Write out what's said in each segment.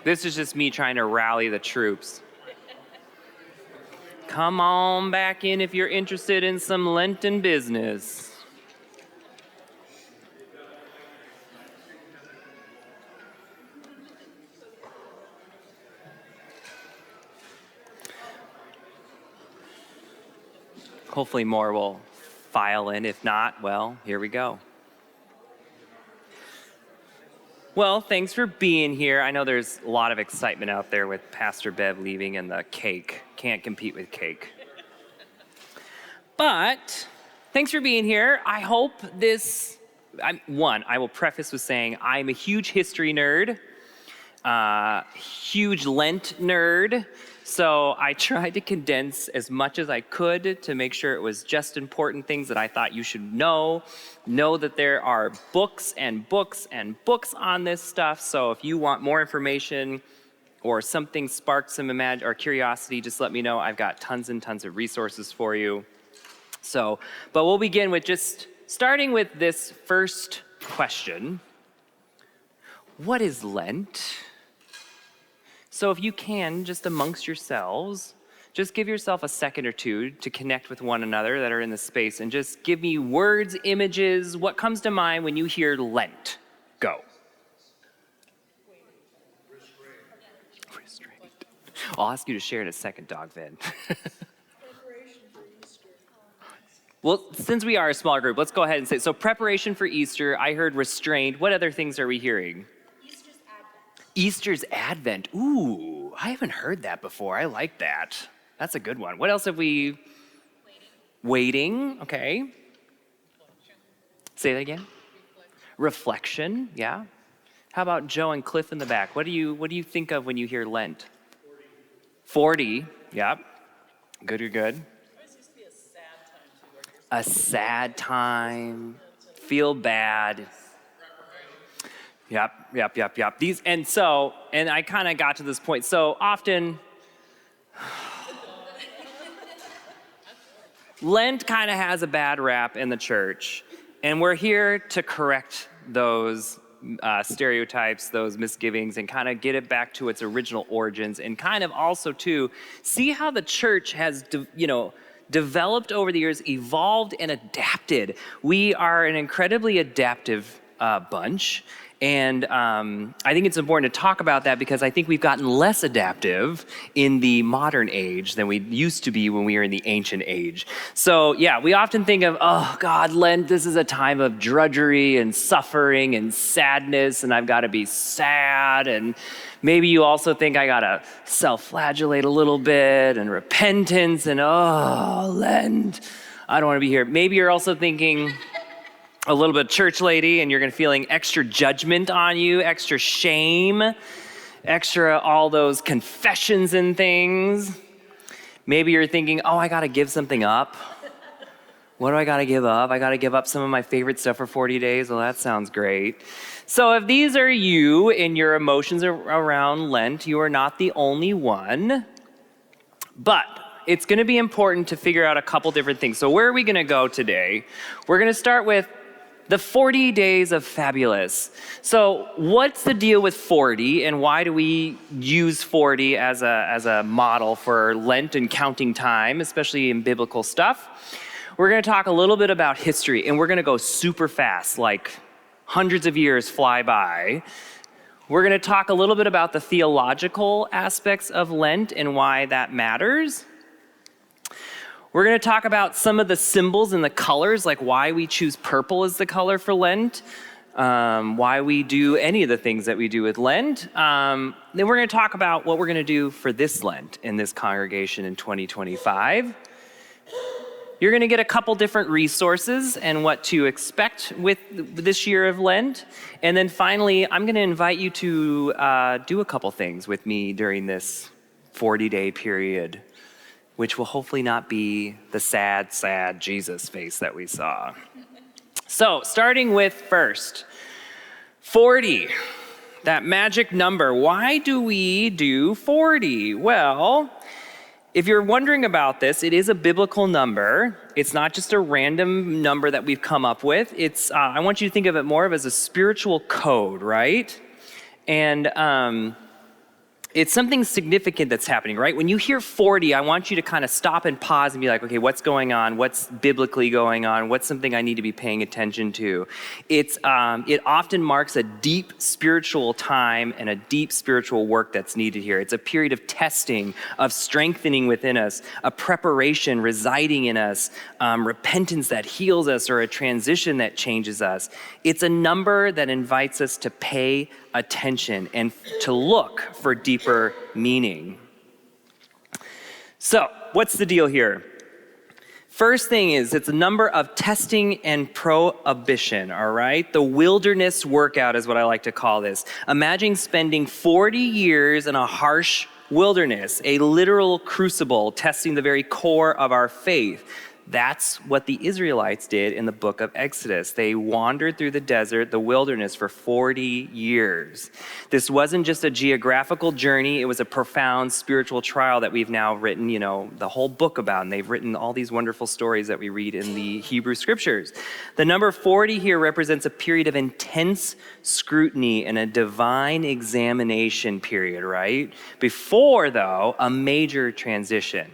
This is just me trying to rally the troops. Come on back in if you're interested in some Lenten business. Hopefully more will file in. If not, well, here we go. Well, thanks for being here. I know there's a lot of excitement out there with Pastor Bev leaving and the cake. Can't compete with cake. But thanks for being here. I hope this, I will preface with saying I'm a huge history nerd, huge Lent nerd. So I tried to condense as much as I could to make sure it was just important things that I thought you should know. Know that there are books and books and books on this stuff. So if you want more information or something sparked some or curiosity, just let me know. I've got tons and tons of resources for you. So, but we'll begin with just starting with this first question. What is Lent? So if you can, just amongst yourselves, just give yourself a second or two to connect with one another that are in the space and just give me words, images, what comes to mind when you hear Lent. Go. Restraint. I'll ask you to share in a second, Dog Vid. Preparation for Easter. Well, since we are a small group, let's go ahead and say, so preparation for Easter, I heard restraint. What other things are we hearing? Easter's Advent. Ooh, I haven't heard that before. I like that. That's a good one. What else have we? Waiting. Okay. Reflection. Say that again. Reflection. Yeah. How about Joe and Cliff in the back? What do you think of when you hear Lent? 40. Yep. Good. You're good. It's just be a sad time too. A sad time. Feel bad. Yep. These, and I kind of got to this point. So often, Lent kind of has a bad rap in the church, and we're here to correct those stereotypes, those misgivings, and kind of get it back to its original origins, and kind of also to see how the church has, developed over the years, evolved and adapted. We are an incredibly adaptive bunch. And I think it's important to talk about that because I think we've gotten less adaptive in the modern age than we used to be when we were in the ancient age. So yeah, we often think of, oh God, Lent, this is a time of drudgery and suffering and sadness, and I've got to be sad. And maybe you also think I got to self-flagellate a little bit and repentance and, oh, Lent, I don't want to be here. Maybe you're also thinking a little bit church lady, and you're going to feeling extra judgment on you, extra shame, extra all those confessions and things. Maybe you're thinking, oh, I got to give something up. What do I got to give up? I got to give up some of my favorite stuff for 40 days. Well, that sounds great. So if these are you in your emotions around Lent, you are not the only one. But it's going to be important to figure out a couple different things. So where are we going to go today? We're going to start with the 40 days of fabulous. So what's the deal with 40 and why do we use 40 as a model for Lent and counting time, especially in biblical stuff? We're gonna talk a little bit about history, and we're gonna go super fast, like hundreds of years fly by. We're gonna talk a little bit about the theological aspects of Lent and why that matters. We're going to talk about some of the symbols and the colors, like why we choose purple as the color for Lent, why we do any of the things that we do with Lent. Then we're going to talk about what we're going to do for this Lent in this congregation in 2025. You're going to get a couple different resources and what to expect with this year of Lent. And then finally, I'm going to invite you to do a couple things with me during this 40-day period, which will hopefully not be the sad, sad Jesus face that we saw. So, starting with first, 40, that magic number. Why do we do 40? Well, if you're wondering about this, it is a biblical number. It's not just a random number that we've come up with. It's I want you to think of it more of as a spiritual code, right? And it's something significant that's happening, right? When you hear 40, I want you to kind of stop and pause and be like, okay, what's going on? What's biblically going on? What's something I need to be paying attention to? It often marks a deep spiritual time and a deep spiritual work that's needed here. It's a period of testing, of strengthening within us, a preparation residing in us, repentance that heals us, or a transition that changes us. It's a number that invites us to pay attention and to look for deeper meaning. So, what's the deal here? First thing is, it's a number of testing and prohibition, all right? The wilderness workout is what I like to call this. Imagine spending 40 years in a harsh wilderness, a literal crucible, testing the very core of our faith. That's what the Israelites did in the book of Exodus. They wandered through the desert, the wilderness, for 40 years. This wasn't just a geographical journey. It was a profound spiritual trial that we've now written, the whole book about. And they've written all these wonderful stories that we read in the Hebrew scriptures. The number 40 here represents a period of intense scrutiny and a divine examination period, right? Before, though, a major transition.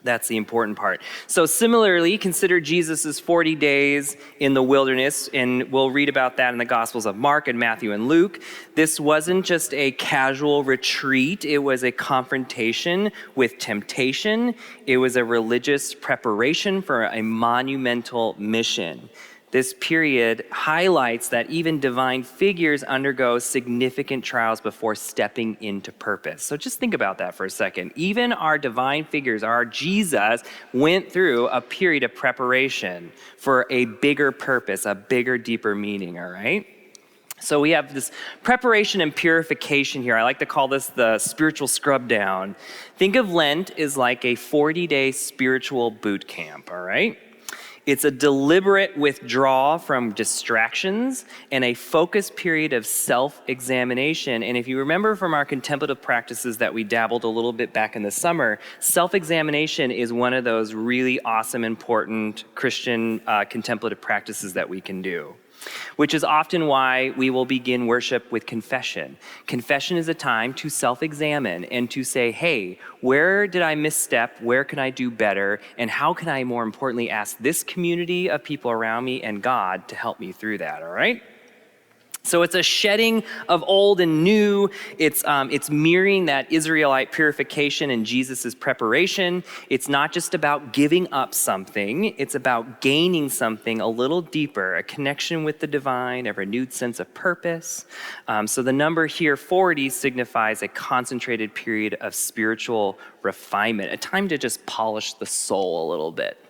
That's the important part. So similarly, consider Jesus' 40 days in the wilderness, and we'll read about that in the Gospels of Mark and Matthew and Luke. This wasn't just a casual retreat. It was a confrontation with temptation. It was a religious preparation for a monumental mission. This period highlights that even divine figures undergo significant trials before stepping into purpose. So just think about that for a second. Even our divine figures, our Jesus, went through a period of preparation for a bigger purpose, a bigger, deeper meaning, all right? So we have this preparation and purification here. I like to call this the spiritual scrub down. Think of Lent as like a 40-day spiritual boot camp, all right? It's a deliberate withdrawal from distractions and a focused period of self-examination. And if you remember from our contemplative practices that we dabbled a little bit back in the summer, self-examination is one of those really awesome, important Christian contemplative practices that we can do, which is often why we will begin worship with confession. Confession is a time to self-examine and to say, hey, where did I misstep? Where can I do better? And how can I, more importantly, ask this community of people around me and God to help me through that, all right? So it's a shedding of old and new. It's mirroring that Israelite purification and Jesus' preparation. It's not just about giving up something. It's about gaining something a little deeper, a connection with the divine, a renewed sense of purpose. So the number here, 40, signifies a concentrated period of spiritual refinement, a time to just polish the soul a little bit.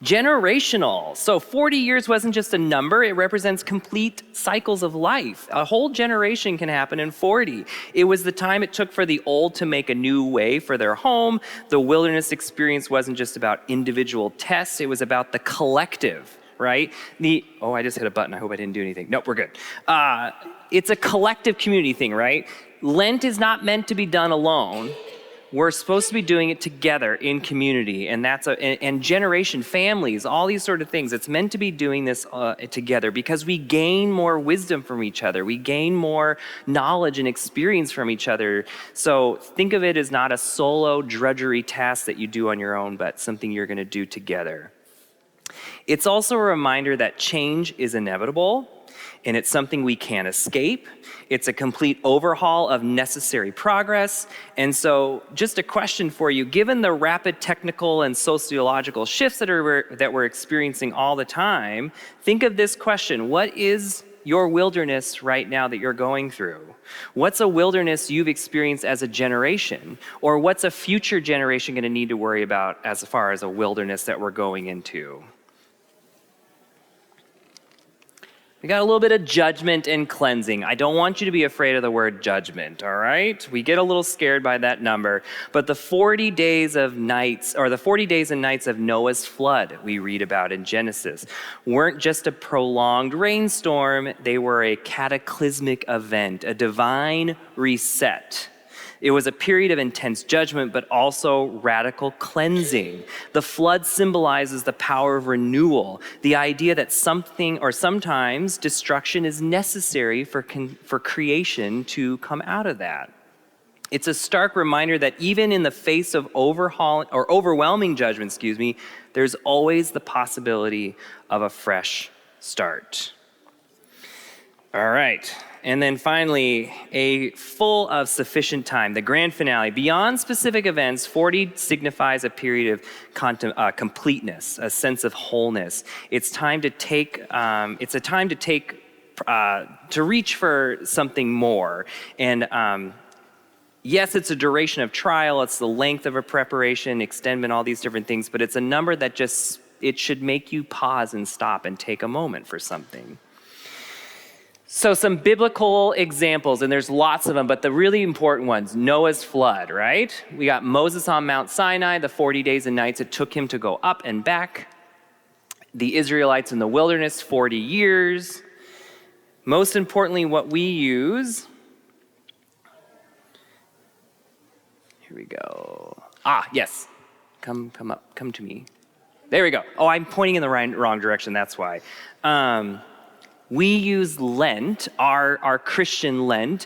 Generational. So 40 years wasn't just a number, it represents complete cycles of life. A whole generation can happen in 40. It was the time it took for the old to make a new way for their home. The wilderness experience wasn't just about individual tests, it was about the collective, right? I just hit a button, I hope I didn't do anything. Nope, we're good. It's a collective community thing, right? Lent is not meant to be done alone. We're supposed to be doing it together in community, and and generation, families, all these sort of things. It's meant to be doing this together because we gain more wisdom from each other. We gain more knowledge and experience from each other. So think of it as not a solo drudgery task that you do on your own, but something you're going to do together. It's also a reminder that change is inevitable, and it's something we can't escape. It's a complete overhaul of necessary progress. And so just a question for you, given the rapid technical and sociological shifts that we're experiencing all the time, think of this question: what is your wilderness right now that you're going through? What's a wilderness you've experienced as a generation? Or what's a future generation going to need to worry about as far as a wilderness that we're going into? We got a little bit of judgment and cleansing. I don't want you to be afraid of the word judgment, all right? We get a little scared by that number. But the 40 days and nights of Noah's flood we read about in Genesis weren't just a prolonged rainstorm. They were a cataclysmic event, a divine reset. It was a period of intense judgment, but also radical cleansing. The flood symbolizes the power of renewal, the idea that sometimes destruction is necessary for creation to come out of that. It's a stark reminder that even in the face of overwhelming judgment, there's always the possibility of a fresh start. All right. And then finally, a full of sufficient time, the grand finale. Beyond specific events, 40 signifies a period of completeness, a sense of wholeness. It's time to take. It's a time to take to reach for something more. And yes, it's a duration of trial. It's the length of a preparation, extendment, all these different things. But it's a number that it should make you pause and stop and take a moment for something. So some biblical examples, and there's lots of them, but the really important ones, Noah's flood, right? We got Moses on Mount Sinai, the 40 days and nights it took him to go up and back. The Israelites in the wilderness, 40 years. Most importantly, what we use, here we go. Yes, come up, come to me. There we go. Oh, I'm pointing in the wrong direction, that's why. We use Lent, our Christian Lent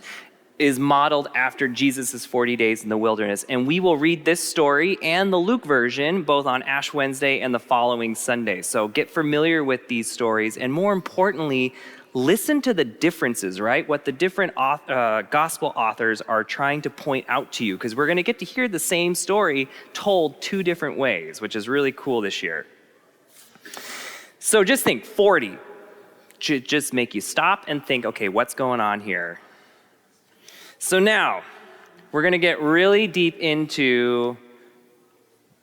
is modeled after Jesus' 40 days in the wilderness. And we will read this story and the Luke version both on Ash Wednesday and the following Sunday. So get familiar with these stories, and more importantly, listen to the differences, right? What the different gospel authors are trying to point out to you, because we're going to get to hear the same story told two different ways, which is really cool this year. So just think, 40. Should just make you stop and think, okay, what's going on here? So now, we're going to get really deep into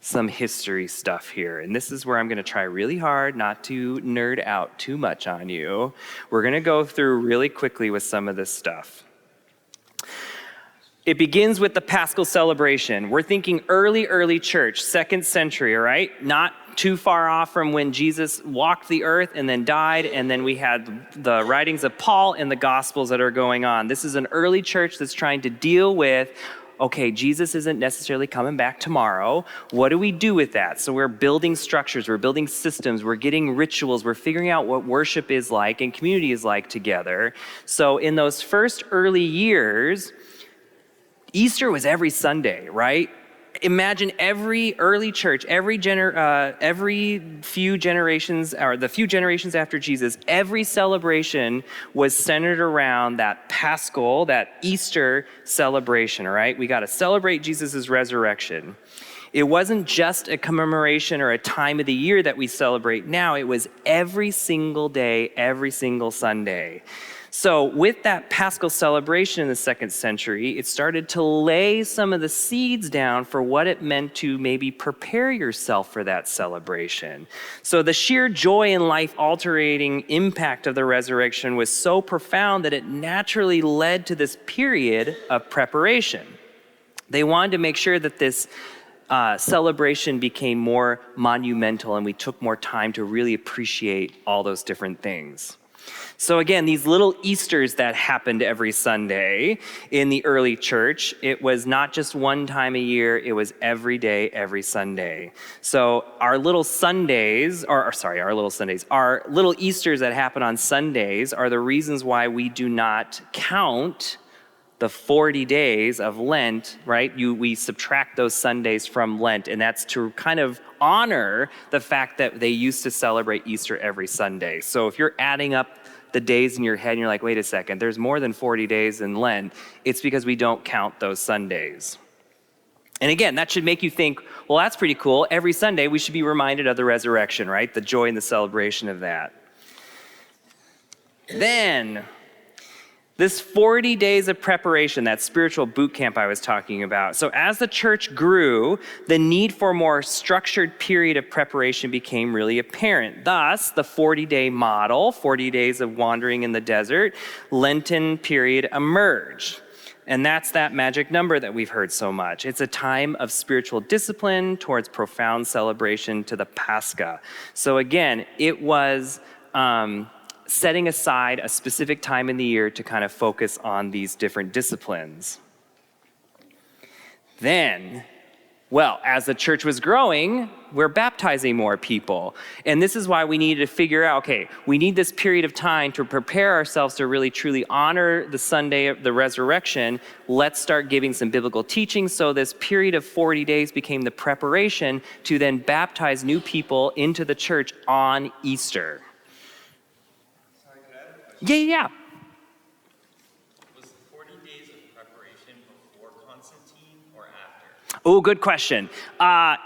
some history stuff here. And this is where I'm going to try really hard not to nerd out too much on you. We're going to go through really quickly with some of this stuff. It begins with the Paschal celebration. We're thinking early church, 2nd century, all right? Not too far off from when Jesus walked the earth and then died, and then we had the writings of Paul and the Gospels that are going on. This is an early church that's trying to deal with, okay, Jesus isn't necessarily coming back tomorrow. What do we do with that? So we're building structures, we're building systems, we're getting rituals, we're figuring out what worship is like and community is like together. So in those first early years, Easter was every Sunday, right? Imagine every early church, every few generations, or the few generations after Jesus, every celebration was centered around that Paschal, that Easter celebration, all right? We got to celebrate Jesus' resurrection. It wasn't just a commemoration or a time of the year that we celebrate now. It was every single day, every single Sunday. So with that Paschal celebration in the 2nd century, it started to lay some of the seeds down for what it meant to maybe prepare yourself for that celebration. So the sheer joy and life-altering impact of the resurrection was so profound that it naturally led to this period of preparation. They wanted to make sure that this celebration became more monumental and we took more time to really appreciate all those different things. So again, these little Easters that happened every Sunday in the early church, it was not just one time a year, it was every day, every Sunday. So our little Easters that happen on Sundays are the reasons why we do not count the 40 days of Lent, right? We subtract those Sundays from Lent, and that's to kind of honor the fact that they used to celebrate Easter every Sunday. So if you're adding up the days in your head and you're like, wait a second, there's more than 40 days in Lent, it's because we don't count those Sundays. And again, that should make you think, well, that's pretty cool. Every Sunday we should be reminded of the resurrection, right? The joy and the celebration of that. Then, this 40 days of preparation, that spiritual boot camp I was talking about. So as the church grew, the need for a more structured period of preparation became really apparent. Thus, the 40-day model, 40 days of wandering in the desert, Lenten period emerged. And that's that magic number that we've heard so much. It's a time of spiritual discipline towards profound celebration to the Pascha. So again, it was setting aside a specific time in the year to kind of focus on these different disciplines. Then, Well, as the church was growing, we're baptizing more people. And this is why we needed to figure out, okay, we need this period of time to prepare ourselves to really truly honor the Sunday of the resurrection. Let's start giving some biblical teaching. So this period of 40 days became the preparation to then baptize new people into the church on Easter. Sorry, could I have a question? Yeah. Was the 40 days of preparation before Constantine or after? Oh, good question.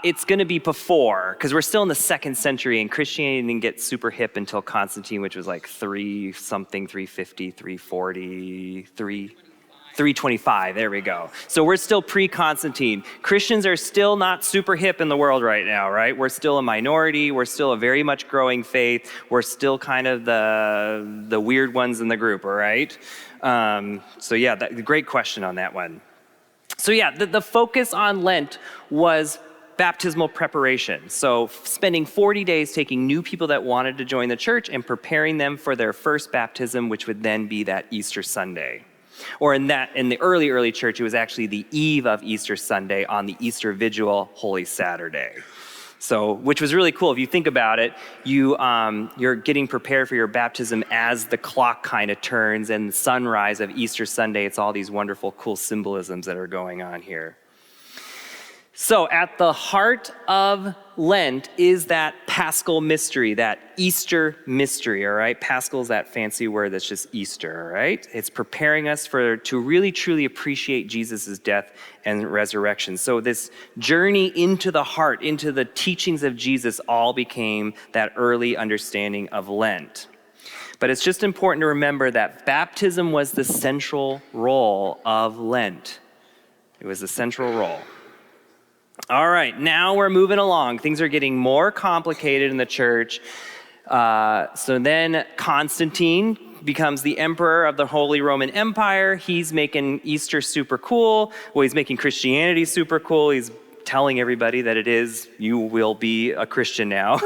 It's going to be before, because we're still in the 2nd century, and Christianity didn't get super hip until Constantine, which was like 350, 340, 325. There we go. So we're still pre-Constantine. Christians are still not super hip in the world right now, right? We're still a minority. We're still a very much growing faith. We're still kind of the weird ones in the group, all right? So yeah, great question on that one. So yeah, the focus on Lent was baptismal preparation. So spending 40 days taking new people that wanted to join the church and preparing them for their first baptism, which would then be that Easter Sunday. Or in the early church, it was actually the eve of Easter Sunday on the Easter Vigil, Holy Saturday. So, which was really cool. If you think about it, you're getting prepared for your baptism as the clock kind of turns, and the sunrise of Easter Sunday. It's all these wonderful, cool symbolisms that are going on here. So at the heart of Lent is that Paschal mystery, that Easter mystery, all right? Paschal is that fancy word that's just Easter, all right? It's preparing us to really truly appreciate Jesus' death and resurrection. So this journey into the heart, into the teachings of Jesus all became that early understanding of Lent. But it's just important to remember that baptism was the central role of Lent. It was the central role. All right, now we're moving along. Things are getting more complicated in the church. So then Constantine becomes the emperor of the Holy Roman Empire. He's making Easter super cool. Well, he's making Christianity super cool. He's telling everybody that you will be a Christian now.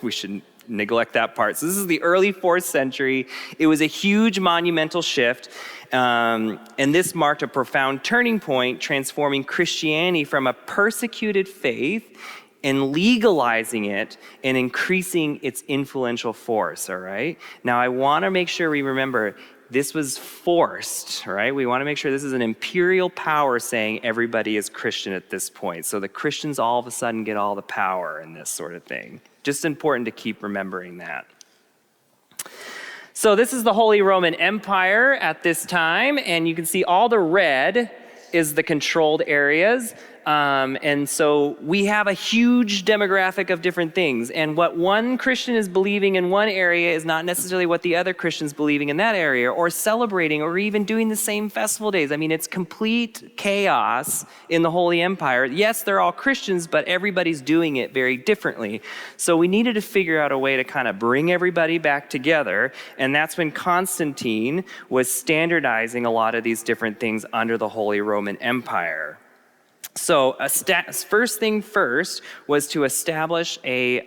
We shouldn't neglect that part. So this is the early 4th century. It was a huge monumental shift. And this marked a profound turning point, transforming Christianity from a persecuted faith and legalizing it and increasing its influential force, all right? Now, I want to make sure we remember this was forced, right? We want to make sure this is an imperial power saying everybody is Christian at this point. So the Christians all of a sudden get all the power and this sort of thing. Just important to keep remembering that. So this is the Holy Roman Empire at this time, and you can see all the red is the controlled areas. And so we have a huge demographic of different things. And what one Christian is believing in one area is not necessarily what the other Christian's believing in that area, or celebrating, or even doing the same festival days. I mean, it's complete chaos in the Holy Empire. Yes, they're all Christians, but everybody's doing it very differently. So we needed to figure out a way to kind of bring everybody back together. And that's when Constantine was standardizing a lot of these different things under the Holy Roman Empire. So first thing first was to establish they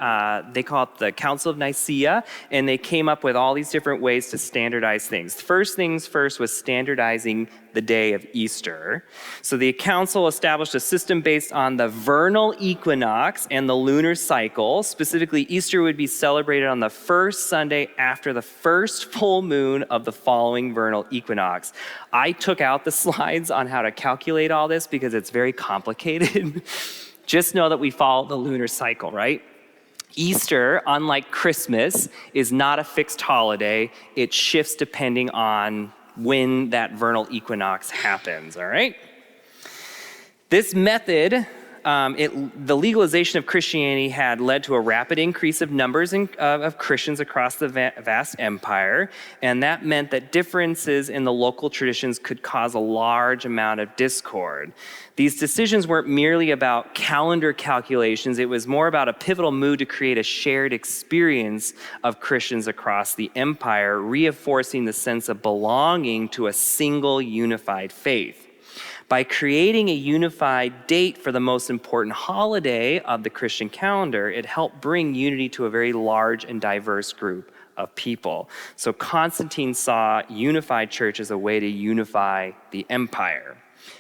call it the Council of Nicaea, and they came up with all these different ways to standardize things. First things first was standardizing the day of Easter. So the council established a system based on the vernal equinox and the lunar cycle. Specifically, Easter would be celebrated on the first Sunday after the first full moon of the following vernal equinox. I took out the slides on how to calculate all this because it's very complicated. Just know that we follow the lunar cycle, right? Easter, unlike Christmas, is not a fixed holiday. It shifts depending on when that vernal equinox happens, all right? This method, the legalization of Christianity had led to a rapid increase of numbers of Christians across the vast empire, and that meant that differences in the local traditions could cause a large amount of discord. These decisions weren't merely about calendar calculations, it was more about a pivotal move to create a shared experience of Christians across the empire, reinforcing the sense of belonging to a single unified faith. By creating a unified date for the most important holiday of the Christian calendar, it helped bring unity to a very large and diverse group of people. So Constantine saw unified church as a way to unify the empire.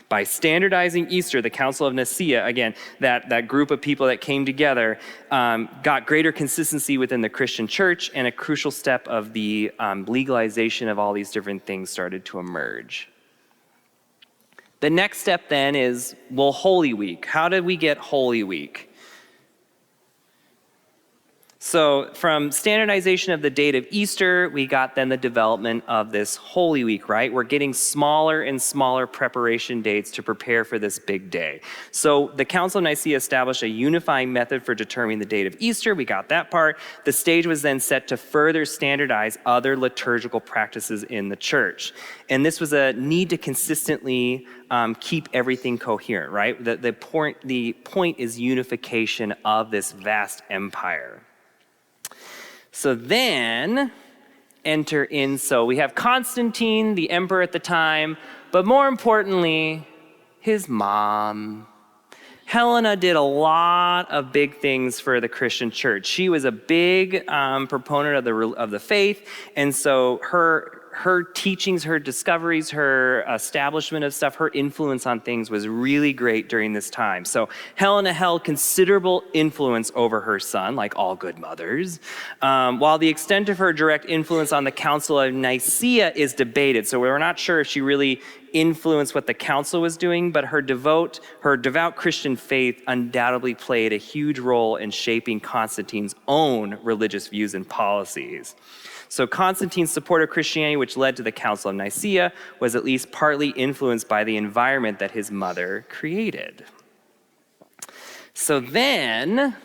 By standardizing Easter, the Council of Nicaea, again, that group of people that came together, got greater consistency within the Christian church, and a crucial step of the legalization of all these different things started to emerge. The next step then is, well, Holy Week. How did we get Holy Week? So from standardization of the date of Easter, we got then the development of this Holy Week, right? We're getting smaller and smaller preparation dates to prepare for this big day. So the Council of Nicaea established a unifying method for determining the date of Easter. We got that part. The stage was then set to further standardize other liturgical practices in the church. And this was a need to consistently keep everything coherent, right? The point is unification of this vast empire. So then enter in, so we have Constantine, the emperor at the time, but more importantly, his mom. Helena did a lot of big things for the Christian church. She was a big proponent of the faith, and so her teachings, her discoveries, her establishment of stuff, her influence on things was really great during this time. So Helena held considerable influence over her son, like all good mothers, while the extent of her direct influence on the Council of Nicaea is debated. So we're not sure if she really influenced what the council was doing, but her devout Christian faith undoubtedly played a huge role in shaping Constantine's own religious views and policies. So Constantine's support of Christianity, which led to the Council of Nicaea, was at least partly influenced by the environment that his mother created. So then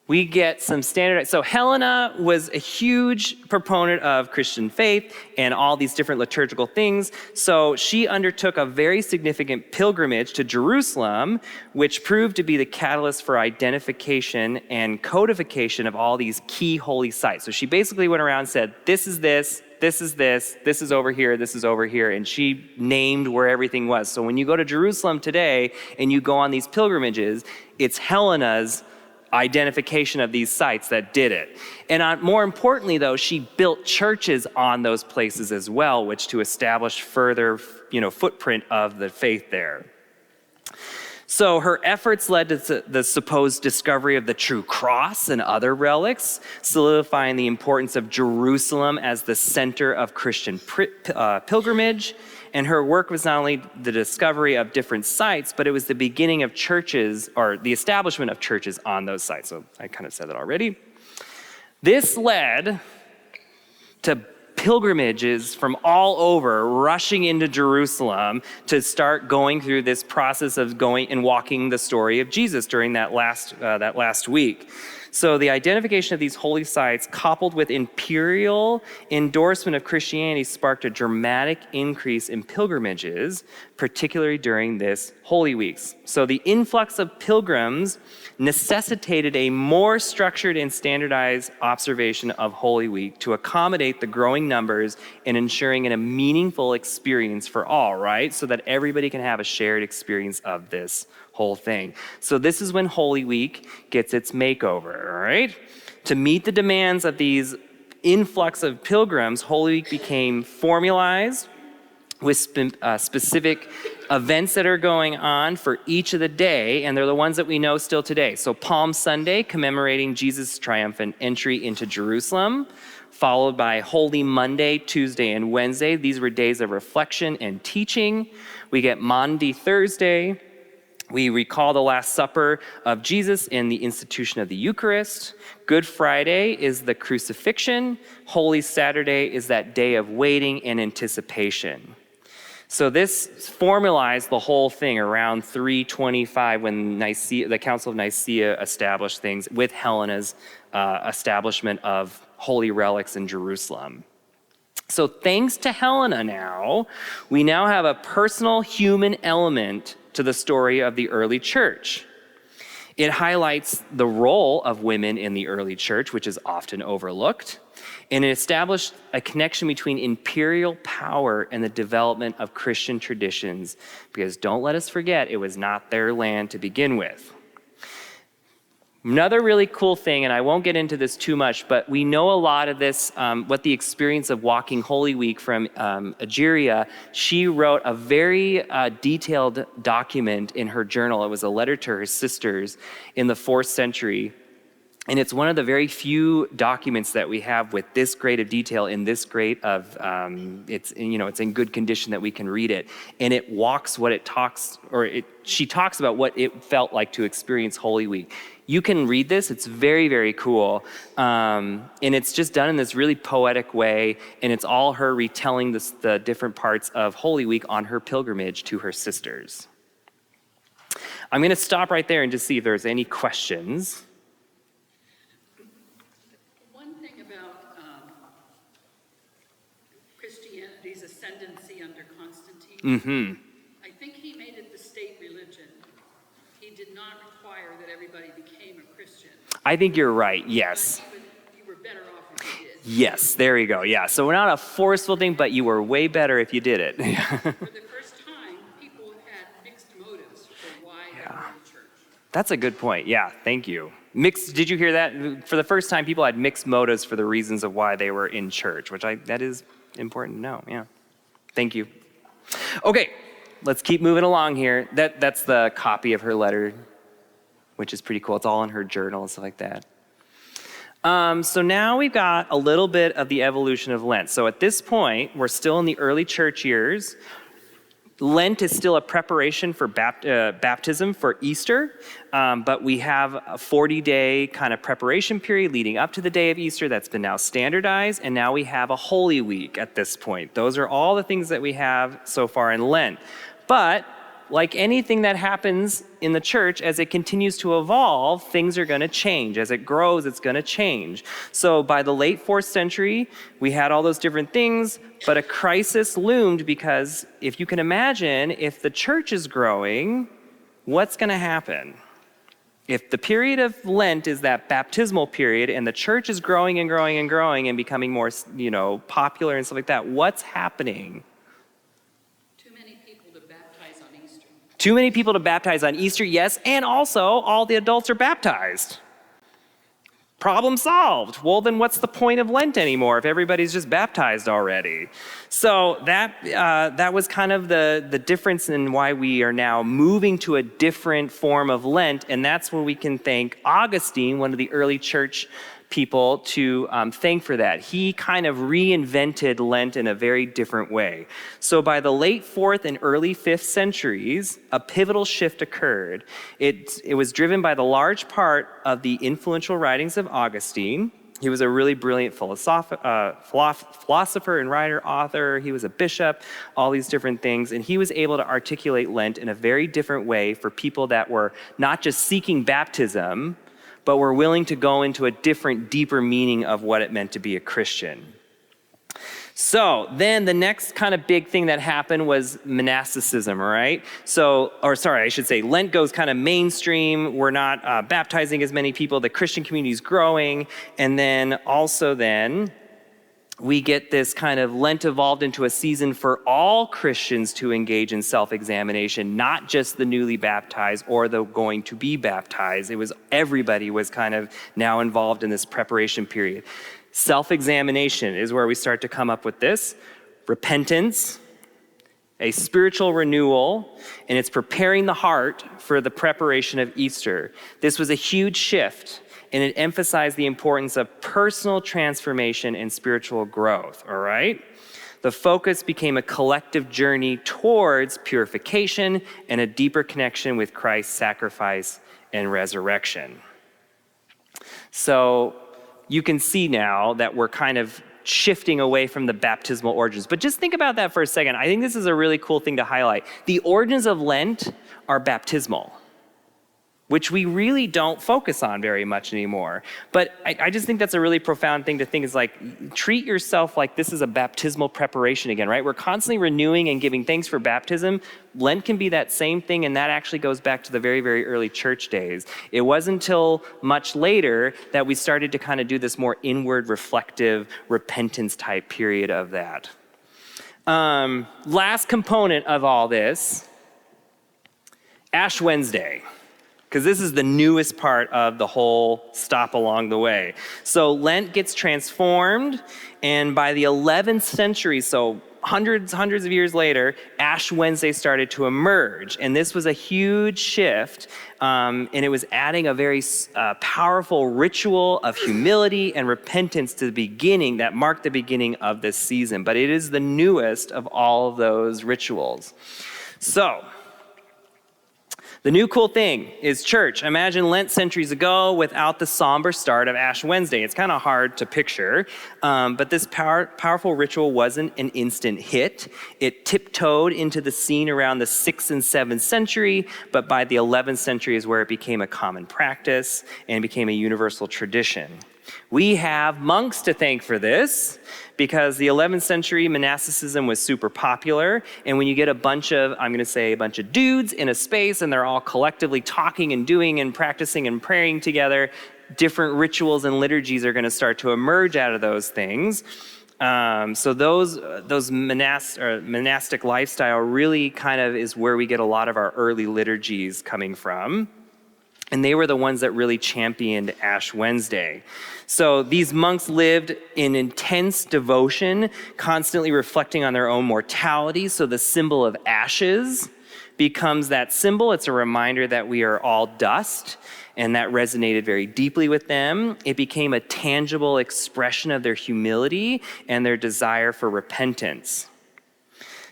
we get some standard. So Helena was a huge proponent of Christian faith and all these different liturgical things. So she undertook a very significant pilgrimage to Jerusalem, which proved to be the catalyst for identification and codification of all these key holy sites. So she basically went around and said, this is this, this is this, this is over here, this is over here, and she named where everything was. So when you go to Jerusalem today and you go on these pilgrimages, it's Helena's identification of these sites that did it. And more importantly, though, she built churches on those places as well, which to establish further, footprint of the faith there. So her efforts led to the supposed discovery of the true cross and other relics, solidifying the importance of Jerusalem as the center of Christian pilgrimage. And her work was not only the discovery of different sites, but it was the beginning of churches, or the establishment of churches on those sites. So I kind of said that already. This led to pilgrimages from all over rushing into Jerusalem to start going through this process of going and walking the story of Jesus during that last week. So the identification of these holy sites, coupled with imperial endorsement of Christianity, sparked a dramatic increase in pilgrimages, particularly during this Holy Weeks. So the influx of pilgrims necessitated a more structured and standardized observation of Holy Week to accommodate the growing numbers and ensuring a meaningful experience for all, right? So that everybody can have a shared experience of this whole thing. So this is when Holy Week gets its makeover, all right? To meet the demands of these influx of pilgrims, Holy Week became formalized with specific events that are going on for each of the day, and they're the ones that we know still today. So Palm Sunday, commemorating Jesus' triumphant entry into Jerusalem, followed by Holy Monday, Tuesday, and Wednesday. These were days of reflection and teaching. We get Maundy Thursday. We recall the Last Supper of Jesus in the institution of the Eucharist. Good Friday is the crucifixion. Holy Saturday is that day of waiting and anticipation. So this formalized the whole thing around 325 when the Council of Nicaea established things with Helena's establishment of holy relics in Jerusalem. So thanks to Helena now, we now have a personal human element to the story of the early church. It highlights the role of women in the early church, which is often overlooked, and it established a connection between imperial power and the development of Christian traditions, because don't let us forget, it was not their land to begin with. Another really cool thing, and I won't get into this too much, but we know a lot of this, what the experience of walking Holy Week from Egeria. She wrote a very detailed document in her journal. It was a letter to her sisters in the 4th century. And it's one of the very few documents that we have with this great of detail in this great of, it's in good condition that we can read it. And it walks what it talks, she talks about what it felt like to experience Holy Week. You can read this, it's very, very cool. And it's just done in this really poetic way. And it's all her retelling the different parts of Holy Week on her pilgrimage to her sisters. I'm gonna stop right there and just see if there's any questions. Christianity's ascendancy under Constantine. Mm-hmm. I think he made it the state religion. He did not require that everybody became a Christian. I think you're right, yes. But you were better off if you did. Yes, there you go, yeah. So we're not a forceful thing, but you were way better if you did it. For the first time, people had mixed motives for why they were in church. That's a good point, yeah, thank you. Did you hear that? For the first time, people had mixed motives for the reasons of why they were in church, that is important to know, yeah. Thank you. Okay, let's keep moving along here. That's the copy of her letter, which is pretty cool. It's all in her journal and stuff like that. So now we've got a little bit of the evolution of Lent. So at this point, we're still in the early church years. Lent is still a preparation for baptism for Easter, but we have a 40-day kind of preparation period leading up to the day of Easter that's been now standardized, and now we have a Holy Week at this point. Those are all the things that we have so far in Lent. But like anything that happens in the church, as it continues to evolve, things are going to change. As it grows, it's going to change. So by the late 4th century, we had all those different things, but a crisis loomed because if you can imagine, if the church is growing, what's going to happen? If the period of Lent is that baptismal period and the church is growing and growing and growing and becoming more, popular and stuff like that, what's happening? Too many people to baptize on Easter, yes, and also all the adults are baptized. Problem solved. Well, then what's the point of Lent anymore if everybody's just baptized already? So that was kind of the difference in why we are now moving to a different form of Lent, and that's where we can thank Augustine, one of the early church people, to thank for that. He kind of reinvented Lent in a very different way. So by the late 4th and early 5th centuries, a pivotal shift occurred. It was driven by the large part of the influential writings of Augustine. He was a really brilliant philosopher and writer, author. He was a bishop, all these different things. And he was able to articulate Lent in a very different way for people that were not just seeking baptism, but were willing to go into a different, deeper meaning of what it meant to be a Christian. So then the next kind of big thing that happened was monasticism, right? Lent goes kind of mainstream. We're not baptizing as many people. The Christian community is growing. And then we get this kind of Lent evolved into a season for all Christians to engage in self-examination, not just the newly baptized or the going to be baptized. Everybody was kind of now involved in this preparation period. Self-examination is where we start to come up with this. Repentance, a spiritual renewal, and it's preparing the heart for the preparation of Easter. This was a huge shift, and it emphasized the importance of personal transformation and spiritual growth, all right? The focus became a collective journey towards purification and a deeper connection with Christ's sacrifice and resurrection. So you can see now that we're kind of shifting away from the baptismal origins. But just think about that for a second. I think this is a really cool thing to highlight. The origins of Lent are baptismal, which we really don't focus on very much anymore. But I just think that's a really profound thing to think, is like, treat yourself like this is a baptismal preparation again, right? We're constantly renewing and giving thanks for baptism. Lent can be that same thing, and that actually goes back to the very, very early church days. It wasn't until much later that we started to kind of do this more inward, reflective, repentance type period of that. Last component of all this, Ash Wednesday. because this is the newest part of the whole stop along the way. So Lent gets transformed, and by the 11th century, so hundreds of years later, Ash Wednesday started to emerge. And this was a huge shift, and it was adding a very powerful ritual of humility and repentance to the beginning that marked the beginning of this season. But it is the newest of all of those rituals. So, the new cool thing is church. Imagine Lent centuries ago without the somber start of Ash Wednesday. It's kind of hard to picture, but this powerful ritual wasn't an instant hit. It tiptoed into the scene around the 6th and 7th century, but by the 11th century is where it became a common practice and became a universal tradition. We have monks to thank for this, because the 11th century monasticism was super popular, and when you get a bunch of dudes in a space and they're all collectively talking and doing and practicing and praying together, different rituals and liturgies are going to start to emerge out of those things. So those monastic lifestyle really kind of is where we get a lot of our early liturgies coming from. And they were the ones that really championed Ash Wednesday. So these monks lived in intense devotion, constantly reflecting on their own mortality. So the symbol of ashes becomes that symbol. It's a reminder that we are all dust, and that resonated very deeply with them. It became a tangible expression of their humility and their desire for repentance.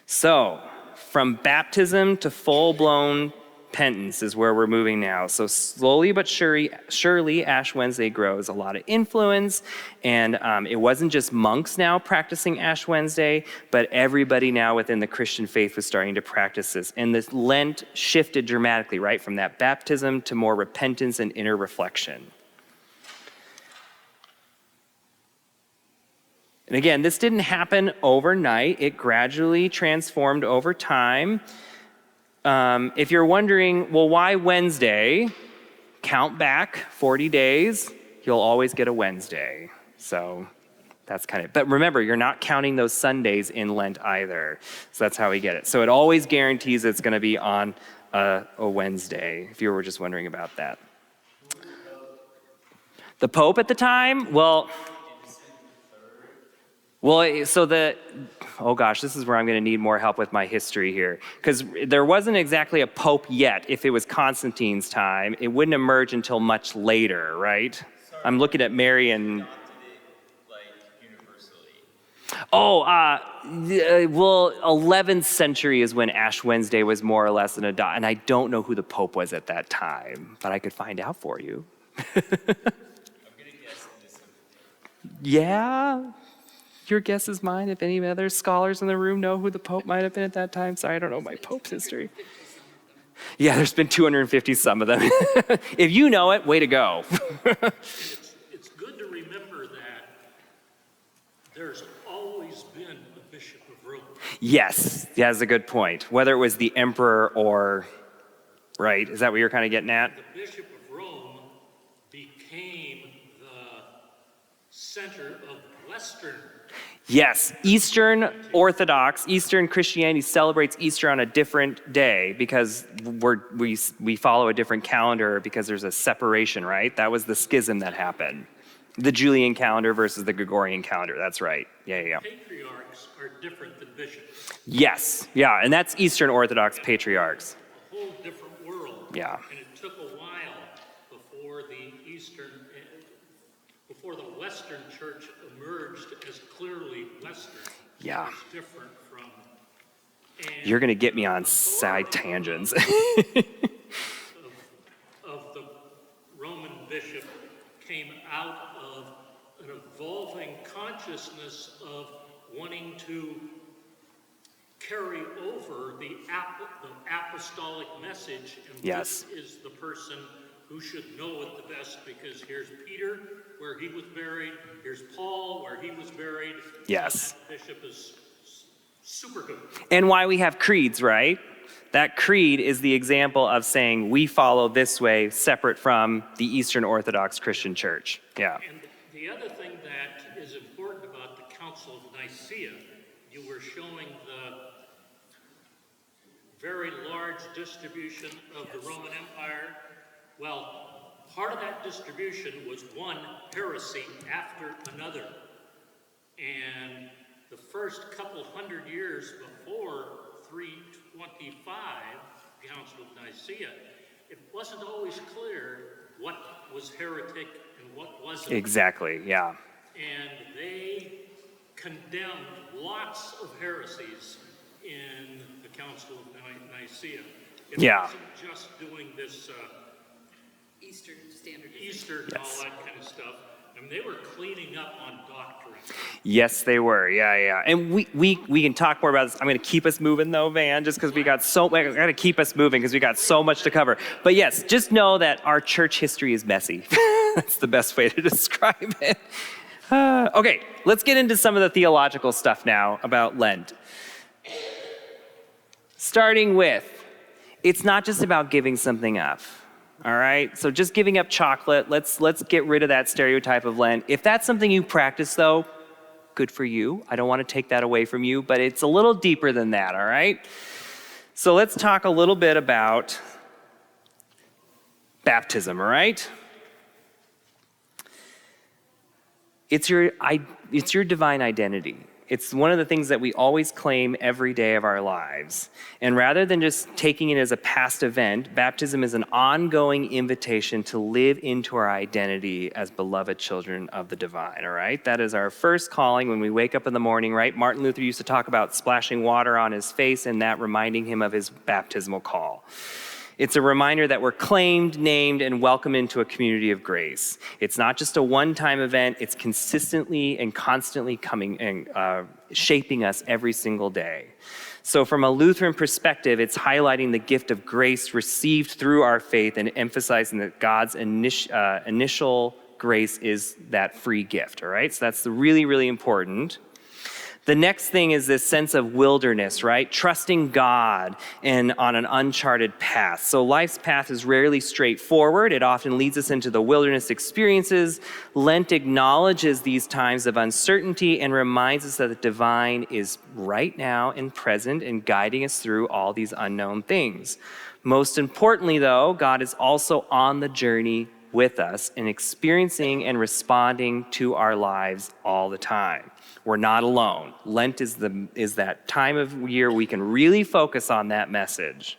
So from baptism to full-blown repentance is where we're moving now. So slowly but surely Ash Wednesday grows a lot of influence, and it wasn't just monks now practicing Ash Wednesday, but everybody now within the Christian faith was starting to practice this. And this Lent shifted dramatically, right, from that baptism to more repentance and inner reflection. And again, this didn't happen overnight. It gradually transformed over time. If you're wondering, well, why Wednesday? Count back 40 days, you'll always get a Wednesday. So that's kind of, but remember, you're not counting those Sundays in Lent either. So that's how we get it. So it always guarantees it's going to be on a Wednesday, if you were just wondering about that. The Pope at the time? Well, oh gosh, this is where I'm going to need more help with my history here. Because there wasn't exactly a pope yet. If it was Constantine's time, it wouldn't emerge until much later, right? Sorry, I'm looking at Mary and... adopted it, like, universally. Well, 11th century is when Ash Wednesday was more or less an adopt. And I don't know who the pope was at that time, but I could find out for you. I'm going to guess this. Yeah? Your guess is mine. If any other scholars in the room know who the Pope might have been at that time. Sorry, I don't know my Pope's history. Yeah, there's been 250 some of them. If you know it, way to go. It's good to remember that there's always been a Bishop of Rome. Yes, that's a good point. Whether it was the emperor or, right? Is that what you're kind of getting at? The Bishop of Rome became the center of Western. Yes, Eastern Orthodox, Eastern Christianity celebrates Easter on a different day because we follow a different calendar because there's a separation, right? That was the schism that happened. The Julian calendar versus the Gregorian calendar, that's right. Yeah. Patriarchs are different than bishops. Yes, yeah, and that's Eastern Orthodox patriarchs. A whole different world. Yeah. And it took a while before before the Western Church emerged as clearly Western. Yeah. It's different from. You're going to get me on side tangents. of the Roman bishop came out of an evolving consciousness of wanting to carry over the apostolic message, and Yes. this is the person who should know it the best, because here's Peter, where he was buried, here's Paul, where he was buried. Yes. That bishop is super good. And why we have creeds, right? That creed is the example of saying we follow this way separate from the Eastern Orthodox Christian Church. Yeah. And the other thing that is important about the Council of Nicaea, you were showing the very large distribution of the Roman Empire Well, part of that distribution was one heresy after another. And the first couple hundred years before 325, the Council of Nicaea, it wasn't always clear what was heretic and what wasn't. Exactly, yeah. And they condemned lots of heresies in the Council of Nicaea. It Yeah. wasn't just doing this Eastern Standard. Easter and all that kind of stuff. I mean, they were cleaning up on doctrine. Yes, they were. Yeah. And we can talk more about this. I'm going to keep us moving though, Van, just because I got to keep us moving because we got so much to cover. But yes, just know that our church history is messy. That's the best way to describe it. Okay, let's get into some of the theological stuff now about Lent. Starting with, it's not just about giving something up. All right, so just giving up chocolate, let's get rid of that stereotype of Lent. If that's something you practice though, good for you. I don't want to take that away from you, but it's a little deeper than that, all right? So let's talk a little bit about baptism, all right? It's your divine identity. It's one of the things that we always claim every day of our lives. And rather than just taking it as a past event, baptism is an ongoing invitation to live into our identity as beloved children of the divine, all right? That is our first calling when we wake up in the morning, right? Martin Luther used to talk about splashing water on his face and that reminding him of his baptismal call. It's a reminder that we're claimed, named, and welcomed into a community of grace. It's not just a one-time event, it's consistently and constantly coming and shaping us every single day. So from a Lutheran perspective, it's highlighting the gift of grace received through our faith and emphasizing that God's initial grace is that free gift, all right? So that's really, really important. The next thing is this sense of wilderness, right? Trusting God and on an uncharted path. So life's path is rarely straightforward. It often leads us into the wilderness experiences. Lent acknowledges these times of uncertainty and reminds us that the divine is right now and present and guiding us through all these unknown things. Most importantly, though, God is also on the journey with us and experiencing and responding to our lives all the time. We're not alone. Lent is that time of year we can really focus on that message.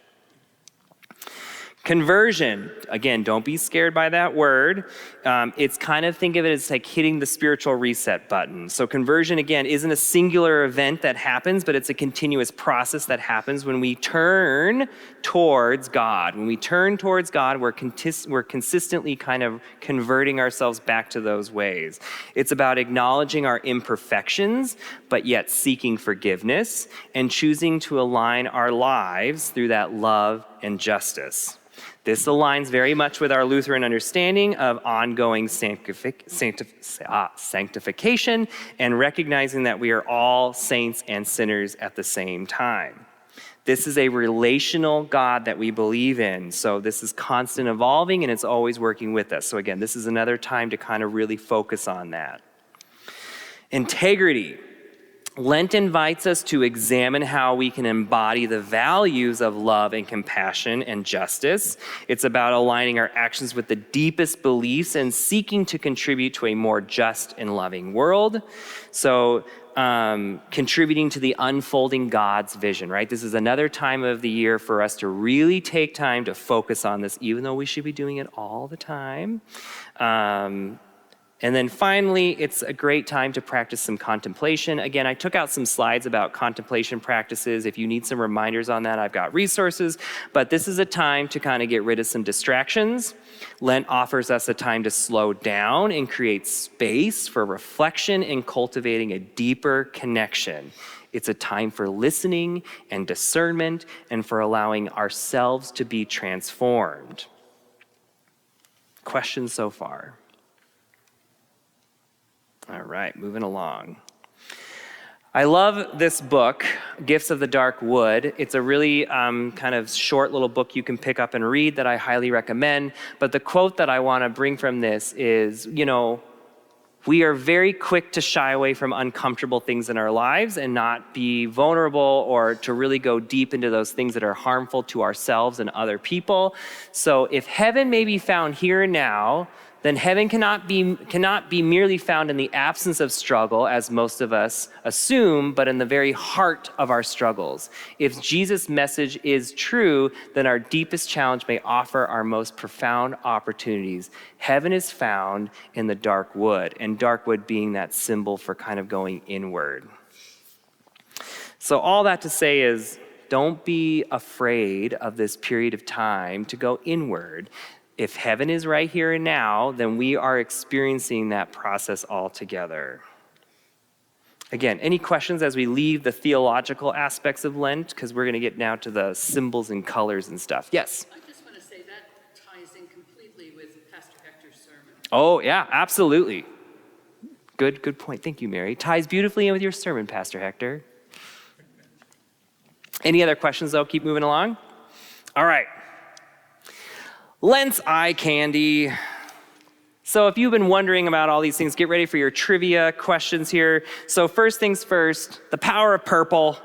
Conversion, again, don't be scared by that word. It's kind of, think of it as like hitting the spiritual reset button. So conversion, again, isn't a singular event that happens, but it's a continuous process that happens when we turn towards God. When we turn towards God, we're consistently kind of converting ourselves back to those ways. It's about acknowledging our imperfections, but yet seeking forgiveness and choosing to align our lives through that love and justice. This aligns very much with our Lutheran understanding of ongoing sanctification and recognizing that we are all saints and sinners at the same time. This is a relational God that we believe in. So this is constant evolving and it's always working with us. So again, this is another time to kind of really focus on that. Integrity. Lent invites us to examine how we can embody the values of love and compassion and justice. It's about aligning our actions with the deepest beliefs and seeking to contribute to a more just and loving world. So contributing to the unfolding God's vision, right? This is another time of the year for us to really take time to focus on this, even though we should be doing it all the time. And then finally, it's a great time to practice some contemplation. Again, I took out some slides about contemplation practices. If you need some reminders on that, I've got resources. But this is a time to kind of get rid of some distractions. Lent offers us a time to slow down and create space for reflection and cultivating a deeper connection. It's a time for listening and discernment and for allowing ourselves to be transformed. Questions so far? All right, moving along. I love this book, Gifts of the Dark Wood. It's a really kind of short little book you can pick up and read that I highly recommend. But the quote that I want to bring from this is, We are very quick to shy away from uncomfortable things in our lives and not be vulnerable or to really go deep into those things that are harmful to ourselves and other people. So if heaven may be found here and now, then heaven cannot be merely found in the absence of struggle, as most of us assume, but in the very heart of our struggles. If Jesus' message is true, then our deepest challenge may offer our most profound opportunities. Heaven is found in the dark wood, and dark wood being that symbol for kind of going inward. So all that to say is, don't be afraid of this period of time to go inward. If heaven is right here and now, then we are experiencing that process all together. Again, any questions as we leave the theological aspects of Lent? Because we're going to get now to the symbols and colors and stuff. Yes? I just want to say that ties in completely with Pastor Hector's sermon. Oh, yeah, absolutely. Good point. Thank you, Mary. Ties beautifully in with your sermon, Pastor Hector. Any other questions, though? Keep moving along. All right. Lent's eye candy. So if you've been wondering about all these things, get ready for your trivia questions here. So first things first, the power of purple.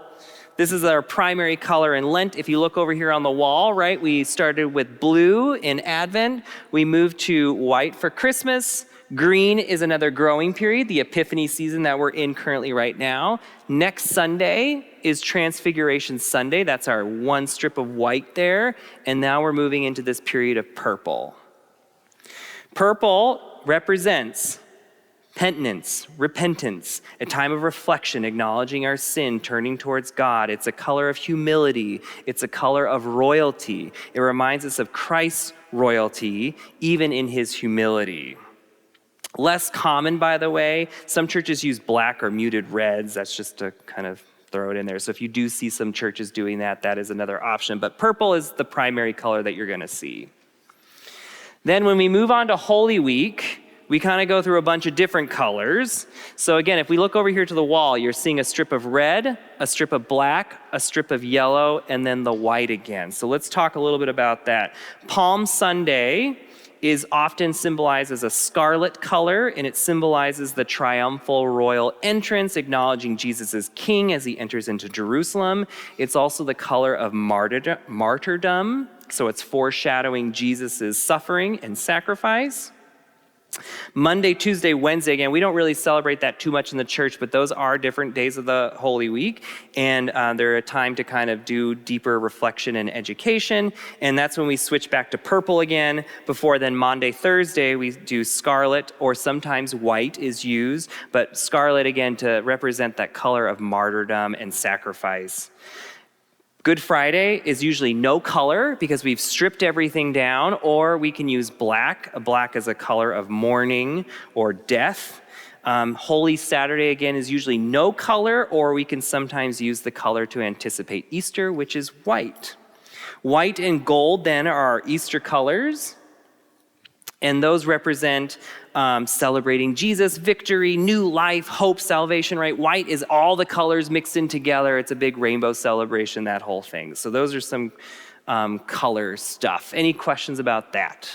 This is our primary color in Lent. If you look over here on the wall, right, we started with blue in Advent. We moved to white for Christmas. Green is another growing period, the Epiphany season that we're in currently right now. Next Sunday is Transfiguration Sunday. That's our one strip of white there. And now we're moving into this period of purple. Purple represents penitence, repentance, a time of reflection, acknowledging our sin, turning towards God. It's a color of humility. It's a color of royalty. It reminds us of Christ's royalty, even in his humility. Less common, by the way. Some churches use black or muted reds. That's just to kind of throw it in there. So if you do see some churches doing that, that is another option. But purple is the primary color that you're going to see. Then when we move on to Holy Week, we kind of go through a bunch of different colors. So again, if we look over here to the wall, you're seeing a strip of red, a strip of black, a strip of yellow, and then the white again. So let's talk a little bit about that. Palm Sunday is often symbolized as a scarlet color, and it symbolizes the triumphal royal entrance, acknowledging Jesus as king as he enters into Jerusalem. It's also the color of martyrdom, so it's foreshadowing Jesus' suffering and sacrifice. Monday, Tuesday, Wednesday, again, we don't really celebrate that too much in the church, but those are different days of the Holy Week, and they're a time to kind of do deeper reflection and education, and that's when we switch back to purple again. Before then, Monday, Thursday, we do scarlet, or sometimes white is used, but scarlet, again, to represent that color of martyrdom and sacrifice. Good Friday is usually no color because we've stripped everything down, or we can use black. Black is a color of mourning or death. Holy Saturday, again, is usually no color, or we can sometimes use the color to anticipate Easter, which is white. White and gold, then, are our Easter colors, and those represent celebrating Jesus, victory, new life, hope, salvation, right? White is all the colors mixed in together. It's a big rainbow celebration, that whole thing. So those are some color stuff. Any questions about that?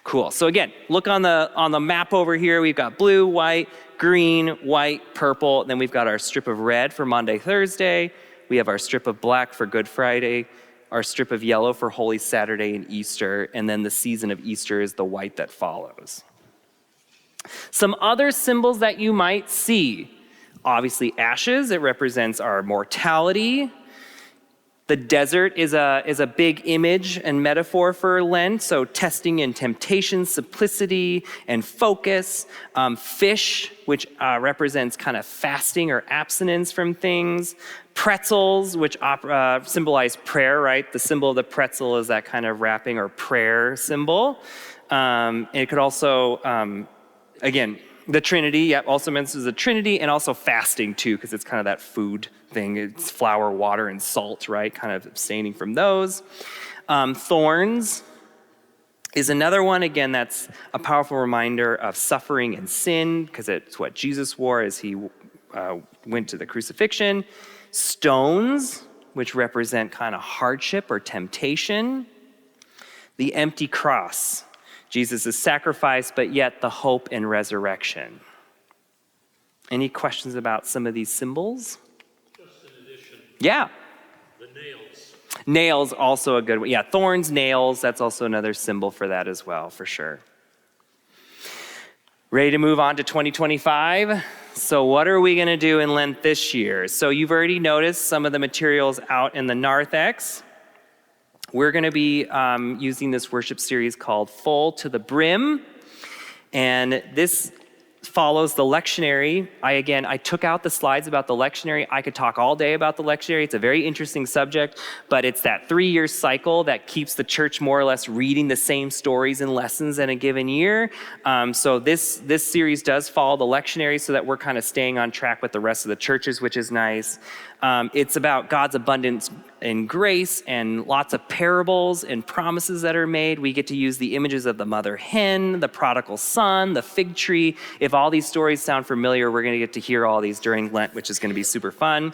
Cool. So again, look on the map over here. We've got blue, white, green, white, purple. Then we've got our strip of red for Monday, Thursday. We have our strip of black for Good Friday, our strip of yellow for Holy Saturday and Easter, and then the season of Easter is the white that follows. Some other symbols that you might see. Obviously, ashes, it represents our mortality. The desert is a big image and metaphor for Lent, so testing and temptation, simplicity and focus. Fish, which represents kind of fasting or abstinence from things. Pretzels, which symbolize prayer, right? The symbol of the pretzel is that kind of wrapping or prayer symbol. It could also, again, the Trinity, also mentions the Trinity, and also fasting too, because it's kind of that food thing. It's flour, water, and salt, right? Kind of abstaining from those. Thorns is another one, again, that's a powerful reminder of suffering and sin, because it's what Jesus wore as he went to the crucifixion. Stones, which represent kind of hardship or temptation. The empty cross, Jesus' sacrifice, but yet the hope and resurrection. Any questions about some of these symbols? Just in addition, Yeah. the nails. Nails, also a good one. Yeah, thorns, nails, that's also another symbol for that as well, for sure. Ready to move on to 2025? So what are we going to do in Lent this year? So you've already noticed some of the materials out in the narthex. We're going to be using this worship series called Full to the Brim. And this follows the lectionary. I took out the slides about the lectionary. I could talk all day about the lectionary. It's a very interesting subject, but it's that 3-year cycle that keeps the church more or less reading the same stories and lessons in a given year. So this series does follow the lectionary so that we're kind of staying on track with the rest of the churches, which is nice. It's about God's abundance in grace and lots of parables and promises that are made. We get to use the images of the mother hen, the prodigal son, the fig tree. If all these stories sound familiar, we're going to get to hear all these during Lent, which is going to be super fun.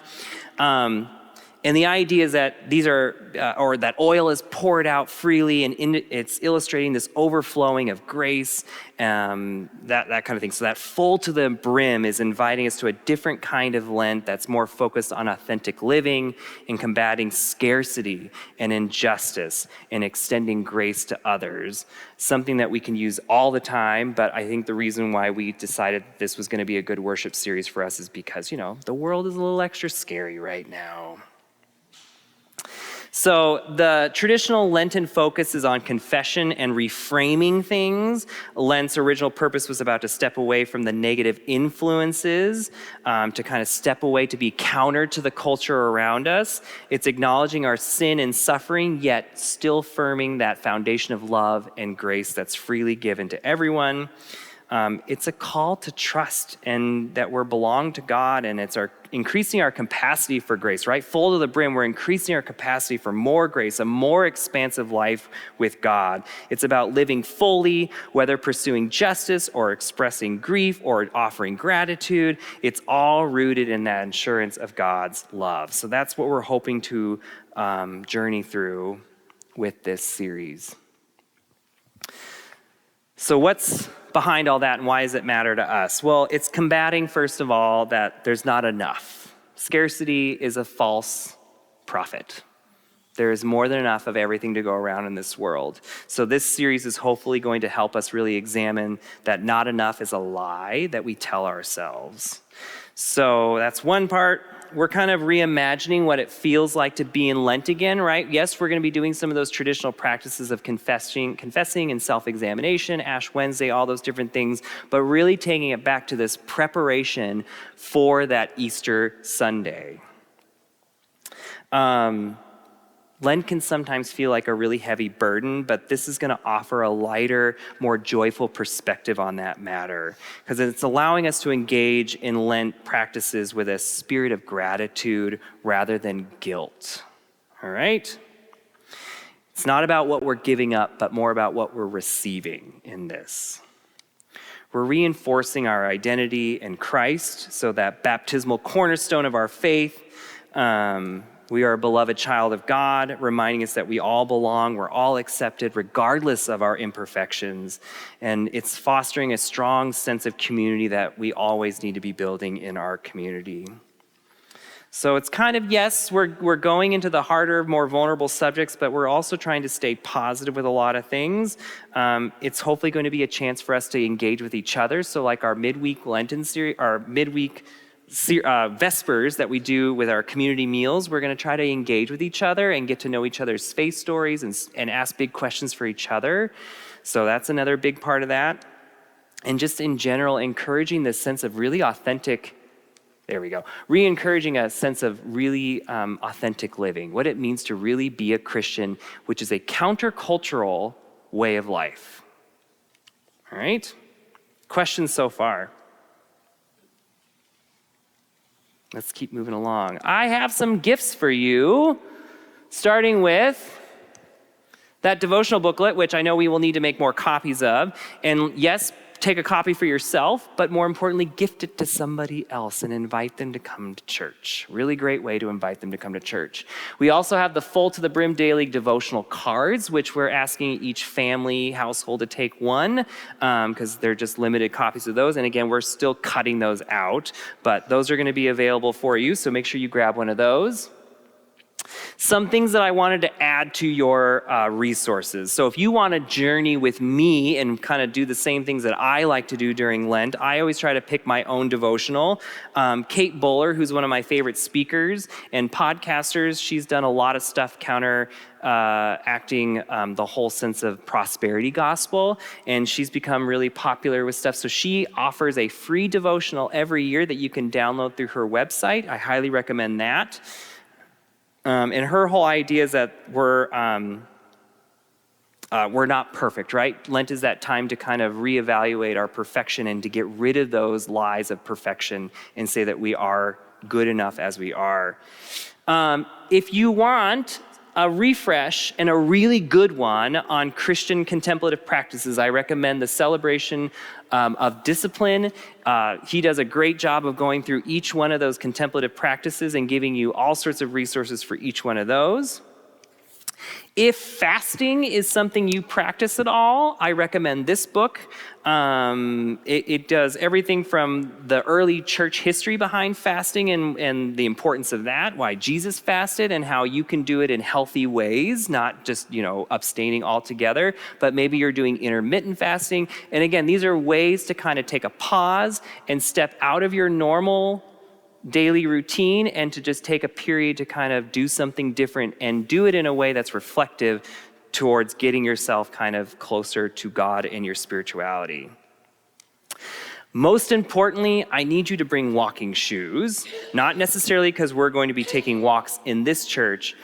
And the idea is that these are, or that oil is poured out freely, and it's illustrating this overflowing of grace, that kind of thing. So that full to the brim is inviting us to a different kind of Lent that's more focused on authentic living and combating scarcity and injustice and extending grace to others. Something that we can use all the time, but I think the reason why we decided this was going to be a good worship series for us is because, the world is a little extra scary right now. So the traditional Lenten focus is on confession and reframing things. Lent's original purpose was about to step away from the negative influences, to kind of step away to be counter to the culture around us. It's acknowledging our sin and suffering, yet still firming that foundation of love and grace that's freely given to everyone. It's a call to trust and that we're belong to God, and it's increasing our capacity for grace, right? Full to the brim, we're increasing our capacity for more grace, a more expansive life with God. It's about living fully, whether pursuing justice or expressing grief or offering gratitude. It's all rooted in that assurance of God's love. So that's what we're hoping to journey through with this series. So what's behind all that, and why does it matter to us? Well, it's combating, first of all, that there's not enough. Scarcity is a false prophet. There is more than enough of everything to go around in this world. So this series is hopefully going to help us really examine that not enough is a lie that we tell ourselves. So that's one part. We're kind of reimagining what it feels like to be in Lent again, right? Yes, we're going to be doing some of those traditional practices of confessing and self-examination, Ash Wednesday, all those different things, but really taking it back to this preparation for that Easter Sunday. Lent can sometimes feel like a really heavy burden, but this is going to offer a lighter, more joyful perspective on that matter, because it's allowing us to engage in Lent practices with a spirit of gratitude rather than guilt. All right? It's not about what we're giving up, but more about what we're receiving in this. We're reinforcing our identity in Christ, so that baptismal cornerstone of our faith. We are a beloved child of God, reminding us that we all belong, we're all accepted regardless of our imperfections. And it's fostering a strong sense of community that we always need to be building in our community. So it's kind of, yes, we're going into the harder, more vulnerable subjects, but we're also trying to stay positive with a lot of things. It's hopefully going to be a chance for us to engage with each other. So like our midweek Lenten series, our midweek Vespers that we do with our community meals, we're going to try to engage with each other and get to know each other's faith stories and ask big questions for each other. So that's another big part of that. And just in general, encouraging this sense of really authentic, re-encouraging a sense of really authentic living, what it means to really be a Christian, which is a countercultural way of life. All right? Questions so far? Let's keep moving along. I have some gifts for you, starting with that devotional booklet, which I know we will need to make more copies of. And yes, take a copy for yourself, but more importantly, gift it to somebody else and invite them to come to church. Really great way to invite them to come to church. We also have the Full to the Brim Daily Devotional Cards, which we're asking each family household to take one, because they're just limited copies of those. And again, we're still cutting those out, but those are going to be available for you, so make sure you grab one of those. Some things that I wanted to add to your resources. So if you want to journey with me and kind of do the same things that I like to do during Lent, I always try to pick my own devotional. Kate Bowler, who's one of my favorite speakers and podcasters, she's done a lot of stuff acting the whole sense of prosperity gospel, and she's become really popular with stuff. So she offers a free devotional every year that you can download through her website. I highly recommend that. And her whole idea is that we're not perfect, right? Lent is that time to kind of reevaluate our perfection and to get rid of those lies of perfection and say that we are good enough as we are. If you want a refresh and a really good one on Christian contemplative practices, I recommend the Celebration of Discipline. He does a great job of going through each one of those contemplative practices and giving you all sorts of resources for each one of those. If fasting is something you practice at all, I recommend this book. It does everything from the early church history behind fasting and the importance of that, why Jesus fasted and how you can do it in healthy ways, not just, abstaining altogether, but maybe you're doing intermittent fasting. And again, these are ways to kind of take a pause and step out of your normal daily routine and to just take a period to kind of do something different and do it in a way that's reflective towards getting yourself kind of closer to God and your spirituality. Most importantly, I need you to bring walking shoes, not necessarily because we're going to be taking walks in this church.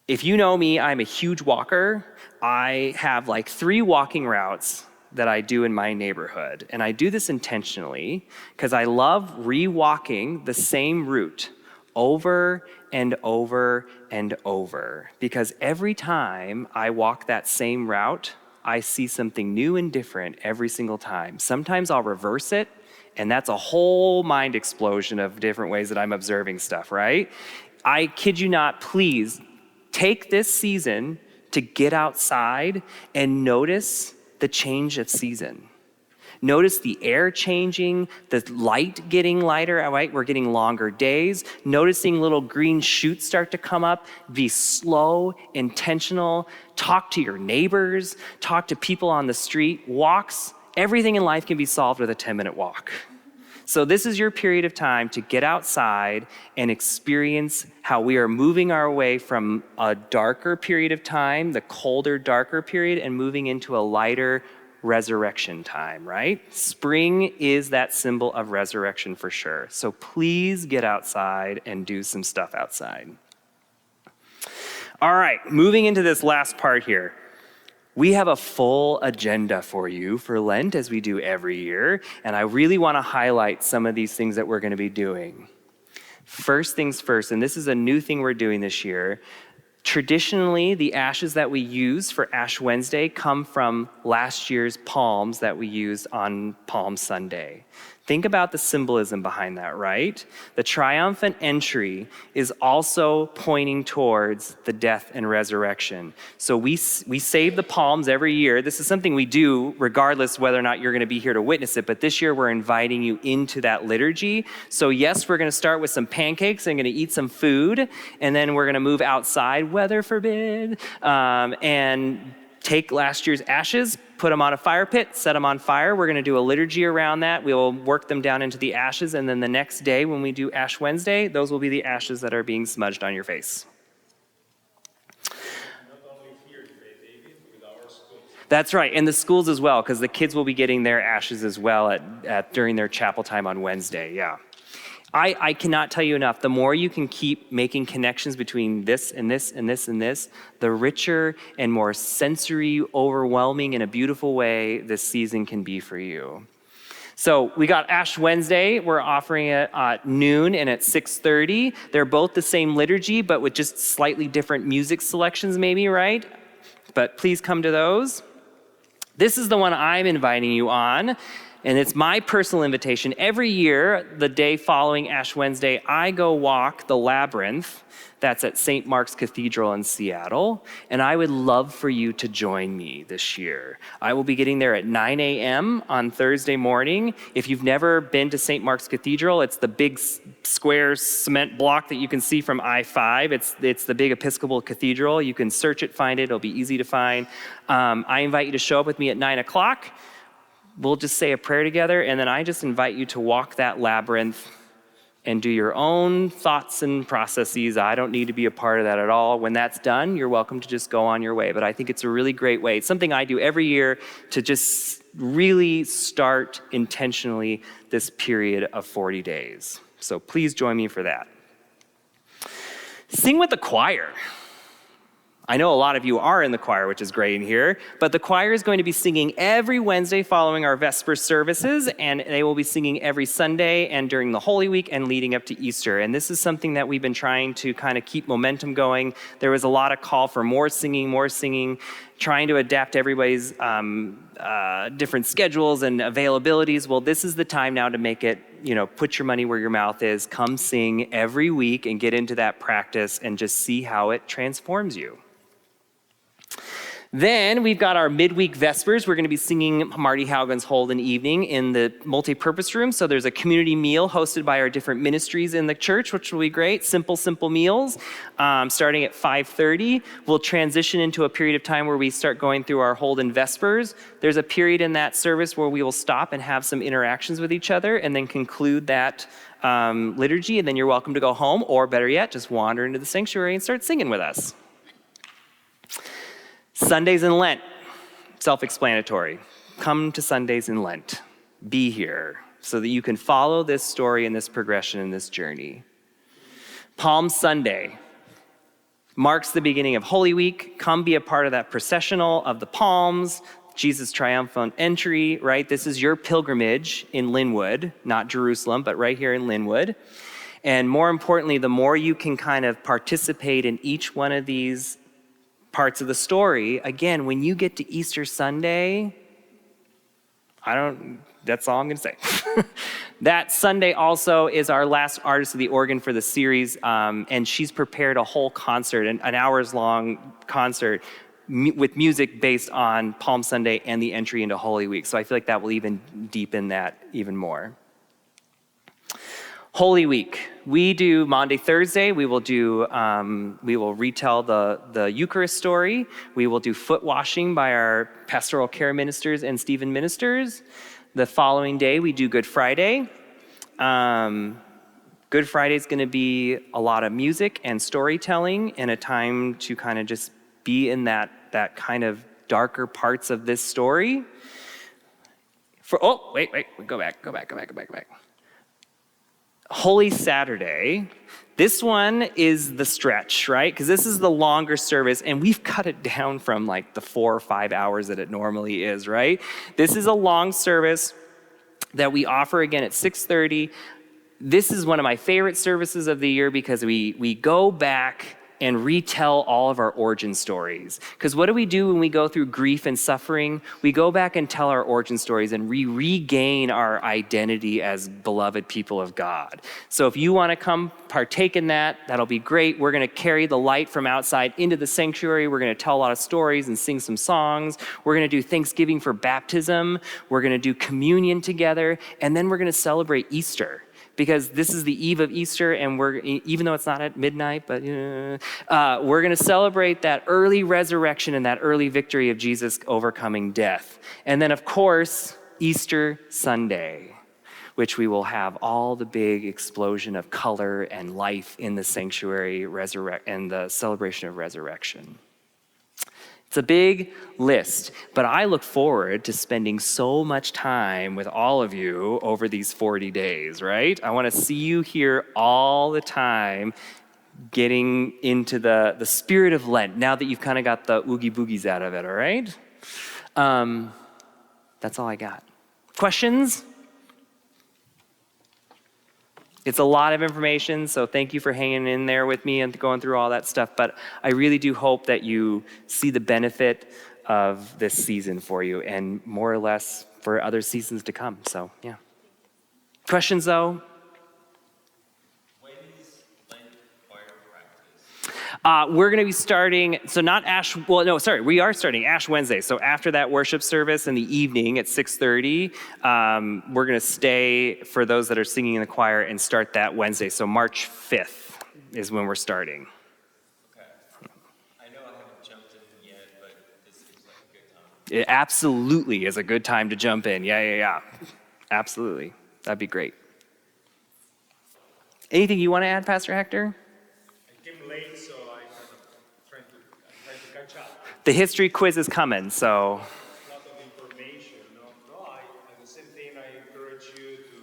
If you know me, I'm a huge walker. I have like 3 walking routes that I do in my neighborhood. And I do this intentionally because I love re-walking the same route over and over and over. Because every time I walk that same route, I see something new and different every single time. Sometimes I'll reverse it, and that's a whole mind explosion of different ways that I'm observing stuff, right? I kid you not, please take this season to get outside and notice the change of season. Notice the air changing, the light getting lighter, right? We're getting longer days. Noticing little green shoots start to come up. Be slow, intentional. Talk to your neighbors. Talk to people on the street. Walks, everything in life can be solved with a 10-minute walk. So this is your period of time to get outside and experience how we are moving our way from a darker period of time, the colder, darker period, and moving into a lighter resurrection time, right? Spring is that symbol of resurrection for sure. So please get outside and do some stuff outside. All right, moving into this last part here. We have a full agenda for you for Lent, as we do every year, and I really want to highlight some of these things that we're going to be doing. First things first, and this is a new thing we're doing this year. Traditionally, the ashes that we use for Ash Wednesday come from last year's palms that we used on Palm Sunday. Think about the symbolism behind that, right? The triumphant entry is also pointing towards the death and resurrection. So we save the palms every year. This is something we do regardless whether or not you're going to be here to witness it, but this year we're inviting you into that liturgy. So yes, we're going to start with some pancakes and going to eat some food, and then we're going to move outside, weather forbid, and take last year's ashes, put them on a fire pit, set them on fire. We're going to do a liturgy around that. We will work them down into the ashes, and then the next day when we do Ash Wednesday, those will be the ashes that are being smudged on your face. Not only here today, David, with our schools. That's right, and the schools as well, because the kids will be getting their ashes as well during their chapel time on Wednesday, yeah. I cannot tell you enough. The more you can keep making connections between this and this and this and this, the richer and more sensory, overwhelming in a beautiful way this season can be for you. So we got Ash Wednesday. We're offering it at noon and at 6:30. They're both the same liturgy, but with just slightly different music selections maybe, right? But please come to those. This is the one I'm inviting you on, and it's my personal invitation. Every year, the day following Ash Wednesday, I go walk the labyrinth that's at St. Mark's Cathedral in Seattle, and I would love for you to join me this year. I will be getting there at 9 a.m. on Thursday morning. If you've never been to St. Mark's Cathedral, it's the big square cement block that you can see from I-5. It's the big Episcopal Cathedral. You can search it, find it. It'll be easy to find. I invite you to show up with me at 9 o'clock. We'll just say a prayer together, and then I just invite you to walk that labyrinth and do your own thoughts and processes. I don't need to be a part of that at all. When that's done, you're welcome to just go on your way. But I think it's a really great way. It's something I do every year to just really start intentionally this period of 40 days. So please join me for that. Sing with the choir. I know a lot of you are in the choir, which is great in here, but the choir is going to be singing every Wednesday following our Vesper services, and they will be singing every Sunday and during the Holy Week and leading up to Easter. And this is something that we've been trying to kind of keep momentum going. There was a lot of call for more singing, trying to adapt everybody's different schedules and availabilities. Well, this is the time now to make it, put your money where your mouth is. Come sing every week and get into that practice and just see how it transforms you. Then we've got our midweek Vespers. We're going to be singing Marty Haugen's Holden Evening in the multi-purpose room. So there's a community meal hosted by our different ministries in the church, which will be great. Simple meals, starting at 5:30. We'll transition into a period of time where we start going through our Holden Vespers. There's a period in that service where we will stop and have some interactions with each other and then conclude that liturgy. And then you're welcome to go home, or better yet, just wander into the sanctuary and start singing with us. Sundays in Lent, self-explanatory. Come to Sundays in Lent. Be here so that you can follow this story and this progression and this journey. Palm Sunday marks the beginning of Holy Week. Come be a part of that processional of the palms, Jesus' triumphant entry, right? This is your pilgrimage in Linwood, not Jerusalem, but right here in Linwood. And more importantly, the more you can kind of participate in each one of these parts of the story, again, when you get to Easter Sunday, that's all I'm gonna say. That Sunday also is our last artist of the organ for the series, and she's prepared a whole concert, an hours long concert with music based on Palm Sunday and the entry into Holy Week. So I feel like that will even deepen that even more. Holy Week, we do Maundy, Thursday. We will retell the Eucharist story. We will do foot washing by our pastoral care ministers and Stephen ministers. The following day, we do Good Friday. Good Friday is going to be a lot of music and storytelling and a time to kind of just be in that kind of darker parts of this story. Go back. Holy Saturday, this one is the stretch, right? Because this is the longer service, and we've cut it down from like the 4 or 5 hours that it normally is, right? This is a long service that we offer again at 6:30. This is one of my favorite services of the year because we go back and retell all of our origin stories. Because what do we do when we go through grief and suffering? We go back and tell our origin stories and we regain our identity as beloved people of God. So if you want to come partake in that, that'll be great. We're going to carry the light from outside into the sanctuary. We're going to tell a lot of stories and sing some songs. We're going to do Thanksgiving for baptism. We're going to do communion together. And then we're going to celebrate Easter. Because this is the eve of Easter, and even though it's not at midnight, but we're going to celebrate that early resurrection and that early victory of Jesus overcoming death. And then, of course, Easter Sunday, which we will have all the big explosion of color and life in the sanctuary and the celebration of resurrection. It's a big list, but I look forward to spending so much time with all of you over these 40 days, right? I want to see you here all the time, getting into the spirit of Lent, now that you've kind of got the oogie boogies out of it, all right? That's all I got. Questions? It's a lot of information, so thank you for hanging in there with me and going through all that stuff. But I really do hope that you see the benefit of this season for you, and more or less for other seasons to come. So, yeah. Questions, though? When is Lent choir practice? We're going to be starting, we are starting Ash Wednesday. So after that worship service in the evening at 6:30, we're going to stay for those that are singing in the choir and start that Wednesday. So March 5th is when we're starting. Okay. I know I haven't jumped in yet, but this seems like a good time. It absolutely is a good time to jump in. Yeah. Absolutely. That'd be great. Anything you want to add, Pastor Hector? I came late, so I kind of trying to catch up. The history quiz is coming, so. A lot of information. And the same thing, I encourage you to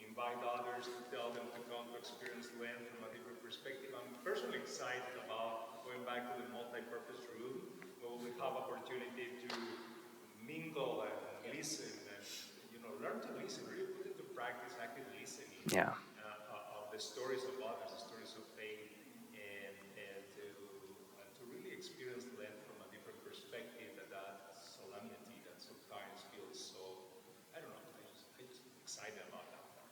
invite others, to tell them to come to experience Lent from a different perspective. I'm personally excited about going back to the multi-purpose room, where we have opportunity to mingle and listen and learn to listen, really put into practice active listening. Yeah. Of the stories of others, the stories of faith, and to really experience Lent from a different perspective, that solemnity that sometimes feels so, I don't know, I just excited about that part.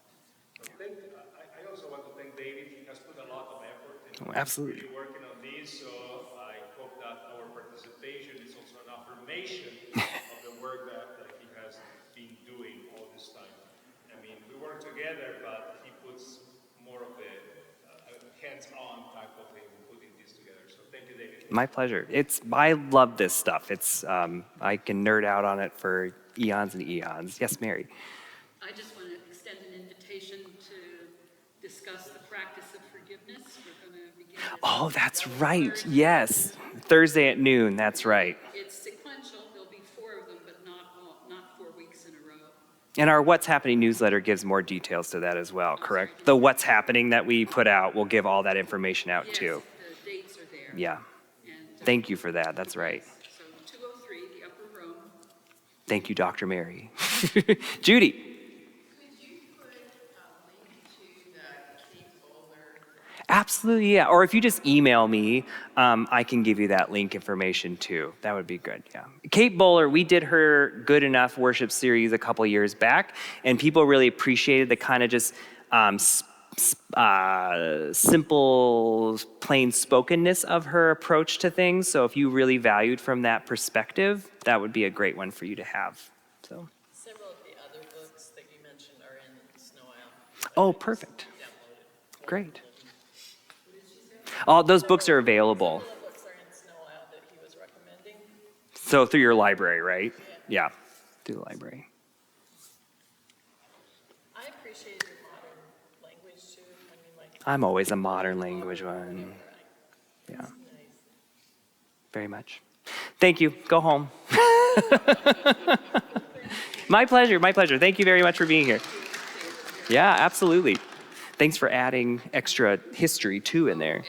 So I also want to thank David. He has put a lot of effort in Absolutely. really working on this, so I hope that our participation is also an affirmation of the work that he has been doing all this time. I mean, we work together, but he puts more of the hands-on type of thing in putting this together. So thank you, David. My pleasure. I love this stuff. I can nerd out on it for eons and eons. Yes, Mary. I just want to extend an invitation to discuss the practice of forgiveness. We're going to begin. Oh, that's right. Yes. Thursday at noon. That's right. It's sequential. There'll be 4 of them, but not 4 weeks in a row. And our What's Happening newsletter gives more details to that as well, correct? The What's Happening that we put out will give all that information out too. Yes, the dates are there. Yeah. And, Thank you for that. That's right. So 203, the upper room. Thank you, Dr. Mary. Judy. Could you put a link to the Kate Bowler? Absolutely, yeah. Or if you just email me, I can give you that link information too. That would be good, yeah. Kate Bowler, we did her Good Enough worship series a couple years back, and people really appreciated the kind of just simple, plain spokenness of her approach to things. So if you really valued from that perspective, that would be a great one for you to have. So. Several of the other books that you mentioned are in Snow Owl. Oh, perfect. Downloaded. Great. All those books are available. Several of the books are in Snow Owl that he was recommending. So through your library, right? Yeah, through the library. I appreciate your modern language too. I mean, like. I'm always a modern language one. Yeah, Nice. very much. Thank you. Go home. My pleasure, my pleasure. Thank you very much for being here. Yeah, absolutely. Thanks for adding extra history too in there. And